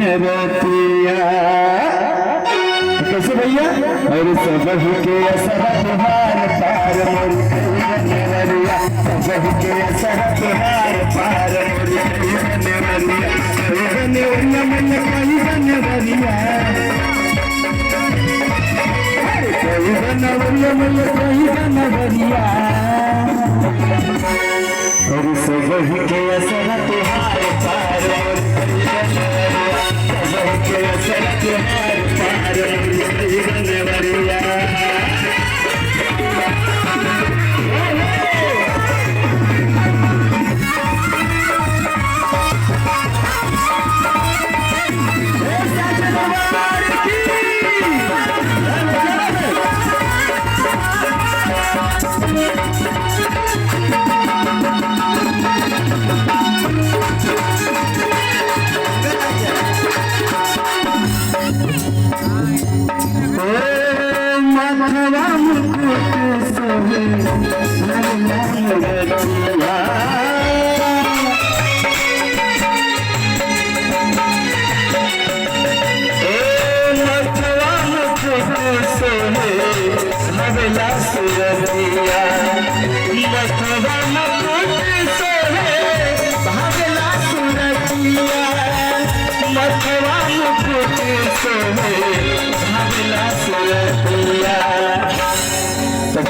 रतिया। कैसे भैया? और सब के असर तुहार पार मोर नेवरिया, सब के असर तुहार पार मोर नेवरिया। नेवरिया मन कई नेवरिया, कई नेवरिया मन कई नेवरिया। और सब के असर तुहार पार मोर नेवरिया, सब के असर तुहार पार मोर नेवरिया।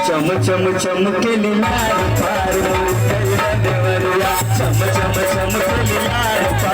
चम चम चम के लीला पार मोर नेवरिया, चम चम